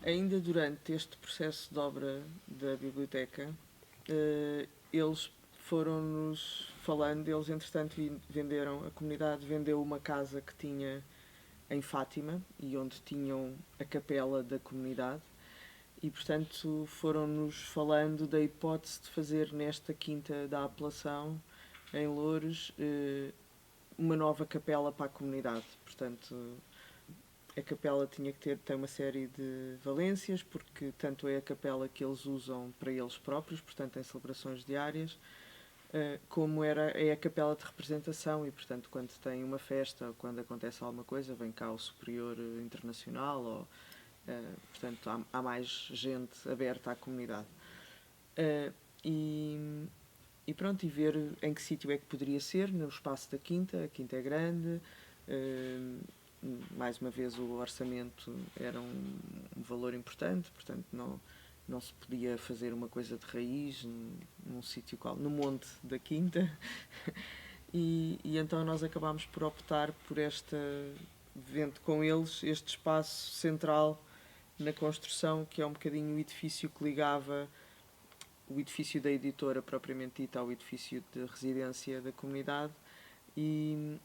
Ainda durante este processo de obra da biblioteca, eles foram-nos falando, eles entretanto venderam, a comunidade vendeu uma casa que tinha em Fátima e onde tinham a capela da comunidade e portanto foram-nos falando da hipótese de fazer nesta quinta da Apelação, em Loures, uma nova capela para a comunidade. Portanto, a capela tinha que tem uma série de valências, porque tanto é a capela que eles usam para eles próprios, portanto em celebrações diárias, como é a capela de representação e, portanto, quando tem uma festa ou quando acontece alguma coisa, vem cá o superior internacional ou, portanto, há mais gente aberta à comunidade. E pronto, e ver em que sítio é que poderia ser, no espaço da quinta. A quinta é grande, mais uma vez o orçamento era um valor importante, portanto não se podia fazer uma coisa de raiz num sítio no monte da quinta. E então nós acabámos por optar por vendo com eles este espaço central na construção, que é um bocadinho o edifício que ligava o edifício da editora propriamente dita ao edifício de residência da comunidade e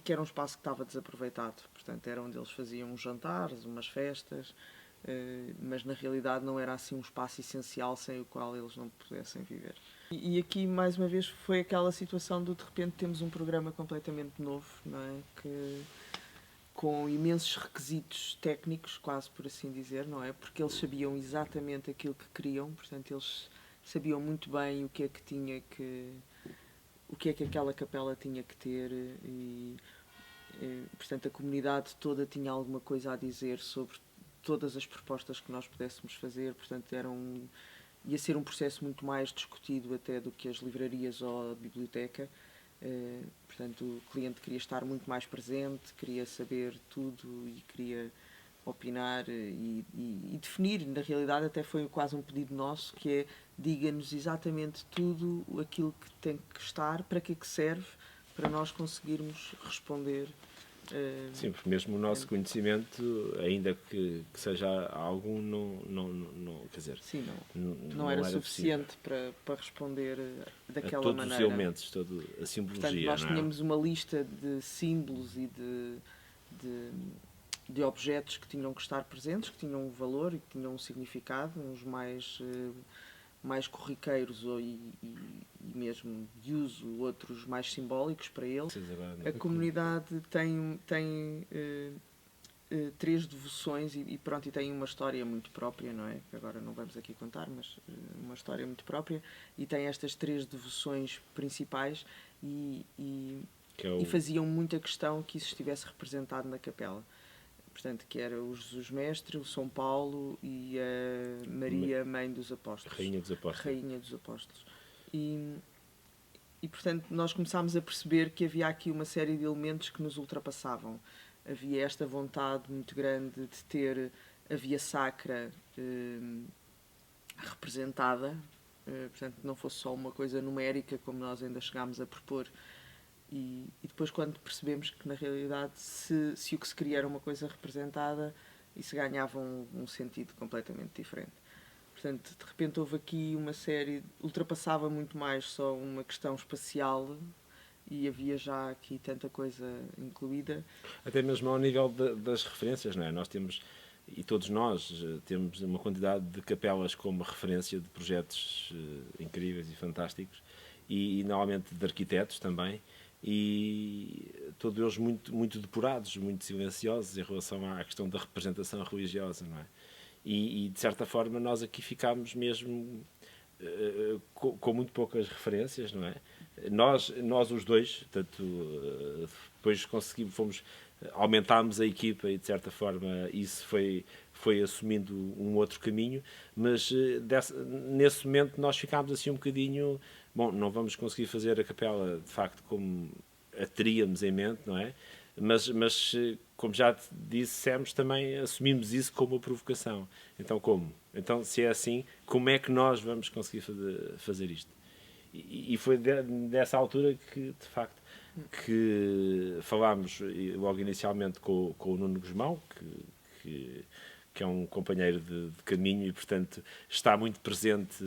que era um espaço que estava desaproveitado. Portanto, era onde eles faziam uns jantares, umas festas, mas na realidade não era assim um espaço essencial sem o qual eles não pudessem viver. E aqui, mais uma vez, foi aquela situação de repente temos um programa completamente novo, não é? Com imensos requisitos técnicos, quase por assim dizer, não é? Porque eles sabiam exatamente aquilo que queriam, portanto, eles sabiam muito bem o que é que aquela capela tinha que ter e portanto a comunidade toda tinha alguma coisa a dizer sobre todas as propostas que nós pudéssemos fazer, portanto ia ser um processo muito mais discutido até do que as livrarias ou a biblioteca. Portanto, o cliente queria estar muito mais presente, queria saber tudo e queria opinar e definir. Na realidade até foi quase um pedido nosso, que é: diga-nos exatamente tudo aquilo que tem que estar, para que serve, para nós conseguirmos responder. Sim, porque mesmo o nosso conhecimento, ainda que seja algum, não quer dizer, sim, não era suficiente para responder daquela todos maneira. Todos os elementos, toda a simbologia. Portanto, nós não é? tínhamos uma lista de símbolos e de objetos que tinham que estar presentes, que tinham um valor e que tinham um significado, uns mais corriqueiros e mesmo de uso, outros mais simbólicos para eles. A comunidade tem 3 devoções e pronto, e tem uma história muito própria, não é? Que agora não vamos aqui contar, mas uma história muito própria, e tem estas 3 devoções principais e faziam muita questão que isso estivesse representado na capela. Portanto, que era o Jesus Mestre, o São Paulo e a Maria, Mãe dos Apóstolos. Rainha dos Apóstolos. E portanto, nós começámos a perceber que havia aqui uma série de elementos que nos ultrapassavam. Havia esta vontade muito grande de ter a Via Sacra representada, portanto, não fosse só uma coisa numérica, como nós ainda chegámos a propor. E depois, quando percebemos que na realidade se o que se queria era uma coisa representada, isso ganhava um sentido completamente diferente. Portanto, de repente houve aqui uma série, ultrapassava muito mais só uma questão espacial e havia já aqui tanta coisa incluída. Até mesmo ao nível das referências, não é? Nós temos, e todos nós temos uma quantidade de capelas como referência de projetos incríveis e fantásticos e normalmente de arquitetos também, e todos eles muito depurados, muito silenciosos em relação à questão da representação religiosa, não é? E de certa forma nós aqui ficámos mesmo com muito poucas referências, não é? Nós os dois, portanto, depois aumentámos a equipa e de certa forma isso foi assumindo um outro caminho, mas nesse momento nós ficámos assim um bocadinho, bom, não vamos conseguir fazer a capela de facto como a teríamos em mente, não é? Mas como já dissemos, também assumimos isso como uma provocação. Então como? Então se é assim, como é que nós vamos conseguir fazer isto? E foi dessa altura que, de facto, que falámos logo inicialmente com o Nuno Guzmão, que que é um companheiro de caminho e, portanto, está muito presente,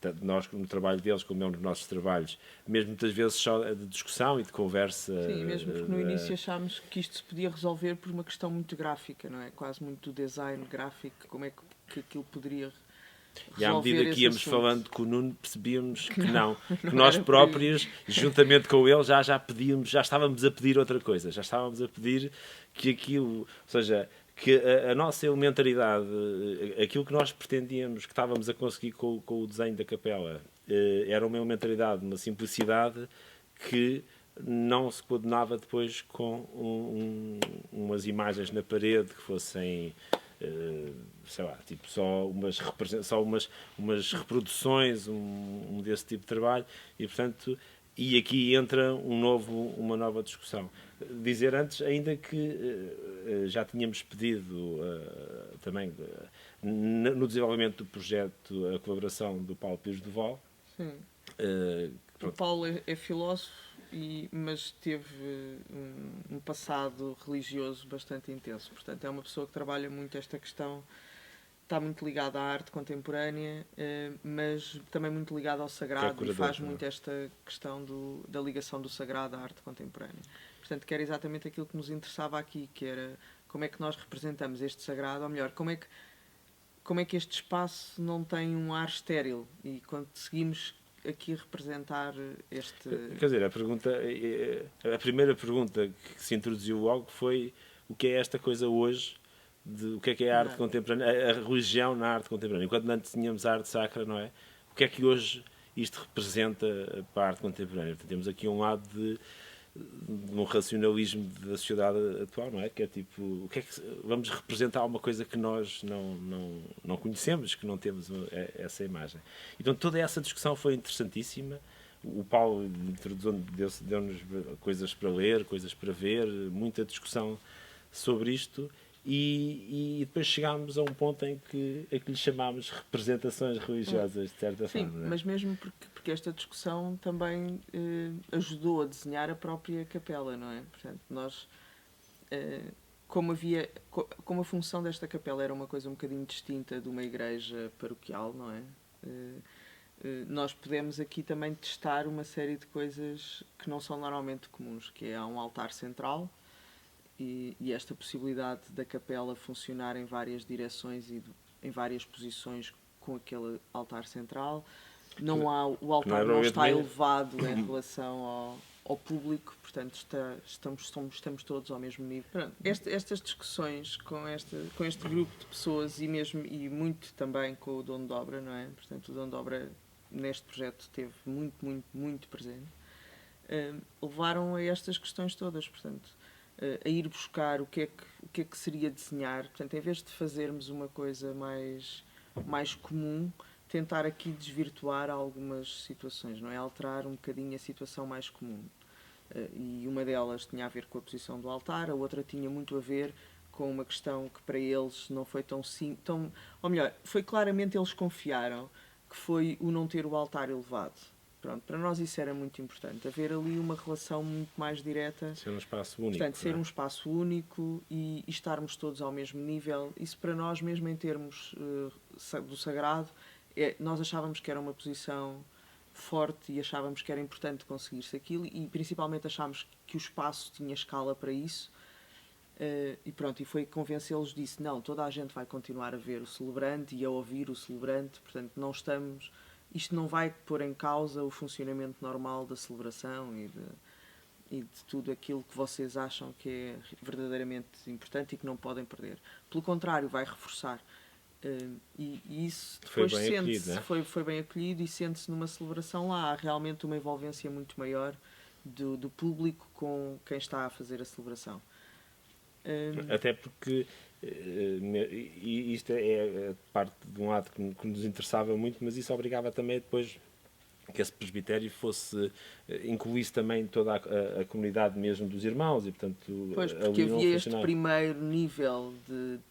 tanto nós no trabalho deles como eu nos nossos trabalhos, mesmo muitas vezes só de discussão e de conversa. Sim, mesmo porque no início achámos que isto se podia resolver por uma questão muito gráfica, não é? Quase muito do design gráfico, como é que aquilo poderia e à medida que íamos assunto. falando com o Nuno, percebíamos que não que nós próprios, juntamente com ele, já pedíamos, já estávamos a pedir outra coisa, já estávamos a pedir que aquilo, ou seja, que a nossa elementaridade, aquilo que nós pretendíamos, que estávamos a conseguir com o desenho da capela, era uma elementaridade, uma simplicidade que não se coordenava depois com umas imagens na parede que fossem, sei lá, tipo só umas reproduções, desse tipo de trabalho, e portanto aqui entra uma nova discussão. Dizer antes, ainda que já tínhamos pedido também no desenvolvimento do projeto a colaboração do Paulo Pires Duval. Sim. O Paulo é filósofo, mas teve um passado religioso bastante intenso. Portanto, é uma pessoa que trabalha muito esta questão, está muito ligada à arte contemporânea, mas também muito ligada ao sagrado, e faz muito esta questão da ligação do sagrado à arte contemporânea. Portanto, que era exatamente aquilo que nos interessava aqui, que era como é que nós representamos este sagrado, ou melhor, como é que este espaço não tem um ar estéril, e conseguimos aqui representar este... Quer dizer, a primeira pergunta que se introduziu logo foi: o que é esta coisa hoje? O que é a arte contemporânea, a religião na arte contemporânea? Enquanto antes tínhamos a arte sacra, não é? O que é que hoje isto representa para a arte contemporânea? Portanto, temos aqui um lado de um racionalismo da sociedade atual, não é? Que é tipo, o que é que vamos representar uma coisa que nós não conhecemos, que não temos essa imagem. Então toda essa discussão foi interessantíssima. O Paulo deu-nos coisas para ler, coisas para ver, muita discussão sobre isto, e depois chegámos a um ponto em que lhe chamámos representações religiosas, de certa forma. Sim, mas mesmo porque esta discussão também ajudou a desenhar a própria capela, não é? Portanto, nós, como a função desta capela era uma coisa um bocadinho distinta de uma igreja paroquial, não é? Nós podemos aqui também testar uma série de coisas que não são normalmente comuns, que há um altar central, e esta possibilidade da capela funcionar em várias direções e em várias posições com aquele altar central. O altar não está elevado em relação ao público, portanto estamos todos ao mesmo nível. Pronto, estas discussões com este grupo de pessoas, e muito também com o dono de obra, não é? Portanto, o dono de obra neste projeto esteve muito, muito, muito presente, levaram a estas questões todas, portanto, a ir buscar o que é que seria desenhar. Portanto, em vez de fazermos uma coisa mais comum, tentar aqui desvirtuar algumas situações, não é? Alterar um bocadinho a situação mais comum. E uma delas tinha a ver com a posição do altar, a outra tinha muito a ver com uma questão que para eles não foi ou melhor, foi claramente, eles confiaram, que foi o não ter o altar elevado. Pronto, para nós isso era muito importante, haver ali uma relação muito mais direta. Ser um espaço único. Portanto, ser um espaço único e estarmos todos ao mesmo nível. Isso para nós, mesmo em termos do sagrado, nós achávamos que era uma posição forte e achávamos que era importante conseguir-se aquilo, e principalmente achámos que o espaço tinha escala para isso. E pronto, e foi convencê-los disso. Não, toda a gente vai continuar a ver o celebrante e a ouvir o celebrante, portanto isto não vai pôr em causa o funcionamento normal da celebração e de tudo aquilo que vocês acham que é verdadeiramente importante e que não podem perder. Pelo contrário, vai reforçar. E isso depois sente-se, foi bem acolhido, e sente-se numa celebração lá. Há realmente uma envolvência muito maior do público com quem está a fazer a celebração. Até porque e isto é parte de um lado que nos interessava muito, mas isso obrigava também depois que esse presbitério incluísse também toda a comunidade mesmo dos irmãos, e portanto... Pois, porque havia este primeiro nível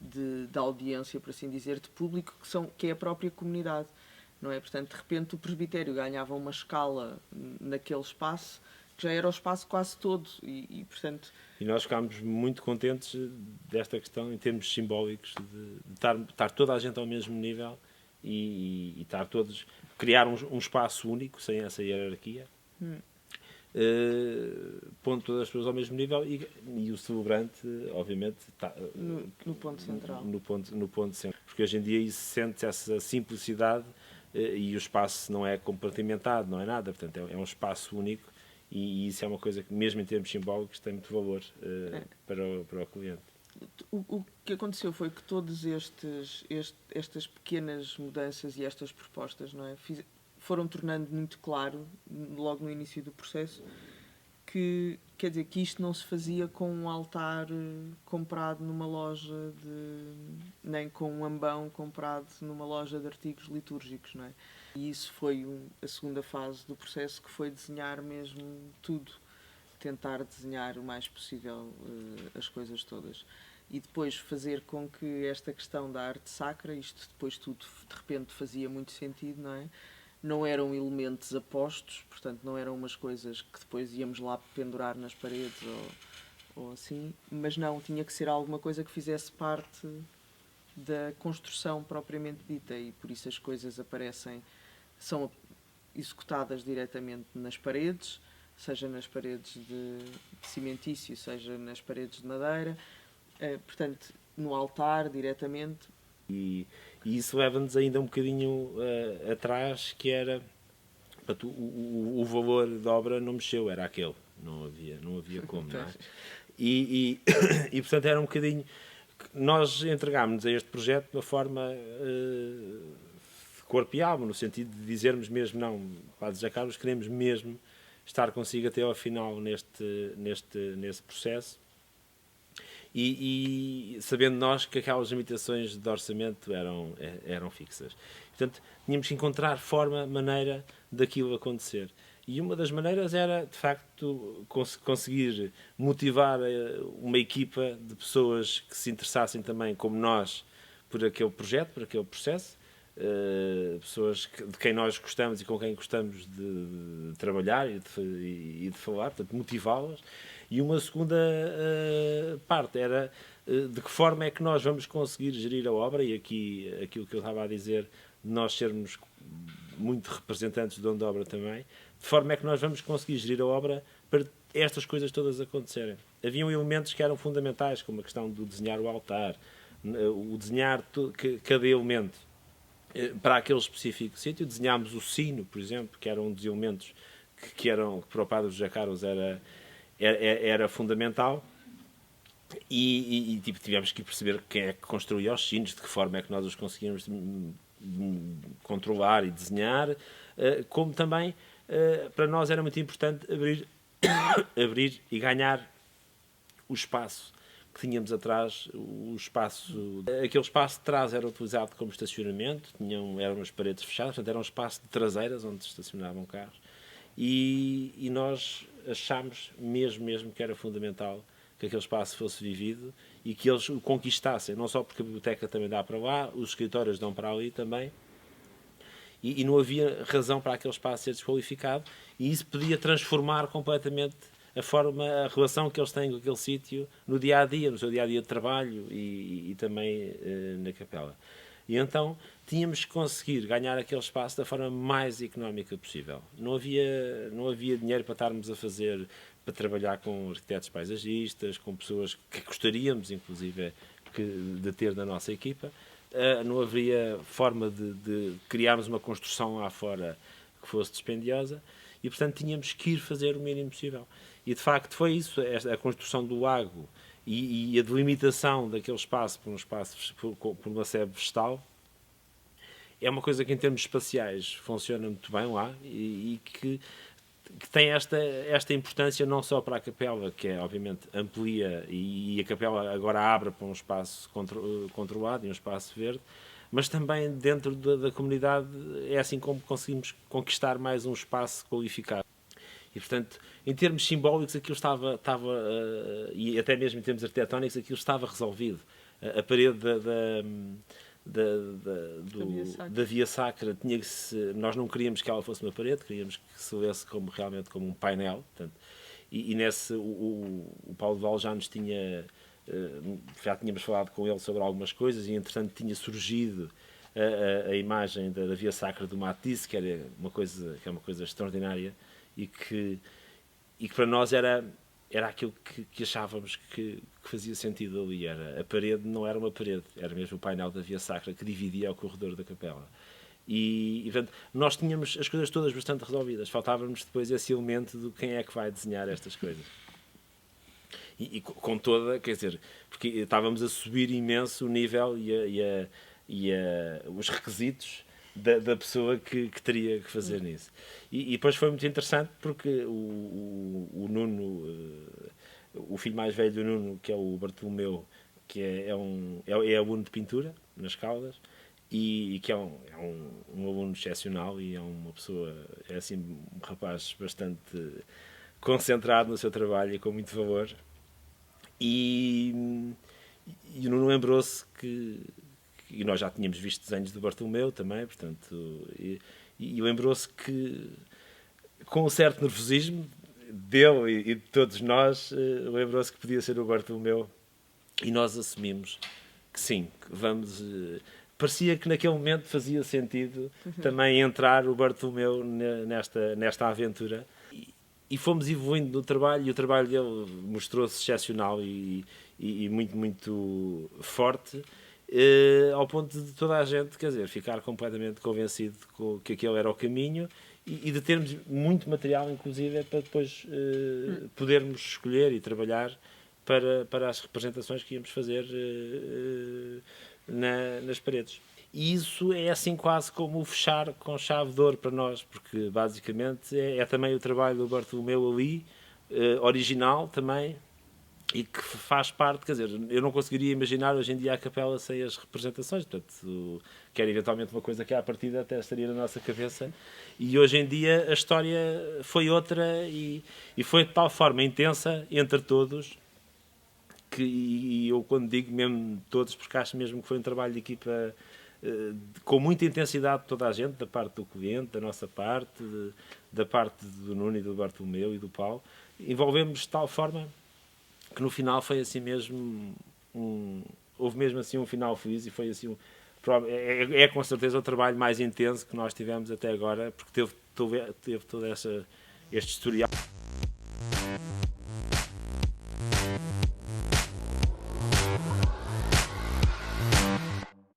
de audiência, por assim dizer, de público, que é a própria comunidade, não é? Portanto, de repente o presbitério ganhava uma escala naquele espaço que já era o espaço quase todo e portanto... E nós ficámos muito contentes desta questão em termos simbólicos de estar toda a gente ao mesmo nível e estar todos... criar um espaço único, sem essa hierarquia. Pondo todas as pessoas ao mesmo nível e o celebrante, obviamente, está no ponto central. No ponto central. Porque hoje em dia isso sente essa simplicidade e o espaço não é compartimentado, não é nada. Portanto, é um espaço único e isso é uma coisa que, mesmo em termos simbólicos, tem muito valor para o cliente. O que aconteceu foi que todas estas pequenas mudanças e estas propostas, não é, foram tornando muito claro, logo no início do processo, que, quer dizer, que isto não se fazia com um altar comprado numa loja nem com um ambão comprado numa loja de artigos litúrgicos, não é? E isso foi a segunda fase do processo, que foi desenhar mesmo tudo, tentar desenhar o mais possível as coisas todas. E depois fazer com que esta questão da arte sacra, isto depois tudo de repente fazia muito sentido, não é? Não eram elementos apostos, portanto não eram umas coisas que depois íamos lá pendurar nas paredes ou assim, mas não, tinha que ser alguma coisa que fizesse parte da construção propriamente dita e por isso as coisas são executadas diretamente nas paredes, seja nas paredes de cimentício, seja nas paredes de madeira, portanto no altar diretamente. E isso leva-nos ainda um bocadinho atrás, que era portanto, o valor da obra não mexeu, era aquele, não havia como, não é? E portanto era um bocadinho, nós entregámos-nos a este projeto de uma forma corpial, no sentido de dizermos mesmo, não, Padre José Carlos, queremos mesmo estar consigo até ao final nesse processo. E sabendo nós que aquelas limitações de orçamento eram fixas. Portanto, tínhamos que encontrar maneira daquilo acontecer. E uma das maneiras era, de facto, conseguir motivar uma equipa de pessoas que se interessassem também, como nós, por aquele projeto, por aquele processo. Pessoas de quem nós gostamos e com quem gostamos de trabalhar e de falar, portanto, motivá-las. E uma segunda parte era de que forma é que nós vamos conseguir gerir a obra, e aqui aquilo que eu estava a dizer, nós sermos muito representantes do dono da obra também, de forma é que nós vamos conseguir gerir a obra para estas coisas todas acontecerem. Haviam elementos que eram fundamentais, como a questão do desenhar o altar, o desenhar cada elemento para aquele específico sítio. Desenhámos o sino, por exemplo, que era um dos elementos que para o Padre José Carlos era fundamental, e tivemos que perceber quem é que construía os sinos, de que forma é que nós os conseguíamos controlar e desenhar, como também para nós era muito importante abrir e ganhar o espaço que tínhamos atrás, aquele espaço de trás era utilizado como estacionamento, eram umas paredes fechadas, portanto era um espaço de traseiras onde se estacionavam carros, e nós achámos mesmo que era fundamental que aquele espaço fosse vivido e que eles o conquistassem, não só porque a biblioteca também dá para lá, os escritórios dão para ali também, e não havia razão para aquele espaço ser desqualificado, e isso podia transformar completamente a relação que eles têm com aquele sítio no dia-a-dia, no seu dia-a-dia de trabalho e também na capela. E então tínhamos que conseguir ganhar aquele espaço da forma mais económica possível. Não havia dinheiro para estarmos para trabalhar com arquitetos paisagistas, com pessoas que gostaríamos, inclusive, de ter na nossa equipa. Não haveria forma de criarmos uma construção lá fora que fosse dispendiosa, e, portanto, tínhamos que ir fazer o mínimo possível. E, de facto, foi isso, a construção do lago e a delimitação daquele espaço por uma sebe vegetal, é uma coisa que, em termos espaciais, funciona muito bem lá, e que tem esta importância não só para a capela, que obviamente amplia, e a capela agora abre para um espaço controlado e um espaço verde, mas também dentro da comunidade é assim como conseguimos conquistar mais um espaço qualificado. E, portanto, em termos simbólicos, aquilo estava e até mesmo em termos arquitetónicos, aquilo estava resolvido. A parede da Via Sacra nós não queríamos que ela fosse uma parede, queríamos que se lesse realmente como um painel. Portanto, e nesse o Paulo Val já nos tinha, já tínhamos falado com ele sobre algumas coisas, e entretanto tinha surgido a imagem da Via Sacra do Matisse, que é uma coisa extraordinária, e que para nós era aquilo que achávamos que fazia sentido ali. A parede não era uma parede, era mesmo o painel da Via Sacra que dividia o corredor da capela. E portanto, nós tínhamos as coisas todas bastante resolvidas, faltava-nos depois esse elemento de quem é que vai desenhar estas coisas. E com toda, quer dizer, porque estávamos a subir imenso o nível e os requisitos da pessoa que teria que fazer nisso. E depois foi muito interessante porque o Nuno, o filho mais velho do Nuno, que é o Bartolomeu, que é aluno de pintura nas Caldas, e que é um aluno excepcional, e é uma pessoa, é assim um rapaz bastante concentrado no seu trabalho e com muito valor. E o Nuno lembrou-se e nós já tínhamos visto desenhos do Bartolomeu também, portanto, e lembrou-se que, com um certo nervosismo dele e de todos nós, lembrou-se que podia ser o Bartolomeu, e nós assumimos que sim, que vamos. Parecia que naquele momento fazia sentido também entrar o Bartolomeu nesta aventura, e fomos evoluindo no trabalho, e o trabalho dele mostrou-se excepcional e muito, muito forte. Ao ponto de toda a gente, quer dizer, ficar completamente convencido que aquele era o caminho, e de termos muito material, inclusive, para depois podermos escolher e trabalhar para as representações que íamos fazer nas paredes. E isso é assim quase como o fechar com chave de ouro para nós, porque basicamente é também o trabalho do Bartolomeu ali, original também, e que faz parte, quer dizer, eu não conseguiria imaginar hoje em dia a capela sem as representações, portanto, que era eventualmente uma coisa que à partida até estaria na nossa cabeça, e hoje em dia a história foi outra, e foi de tal forma intensa entre todos, e eu quando digo mesmo todos, porque acho mesmo que foi um trabalho de equipa com muita intensidade de toda a gente, da parte do cliente, da nossa parte, da parte do Nuno e do Bartolomeu e do Paulo, envolvemos de tal forma que no final foi assim mesmo houve mesmo assim um final feliz, e foi assim é com certeza o trabalho mais intenso que nós tivemos até agora, porque teve todo este historial.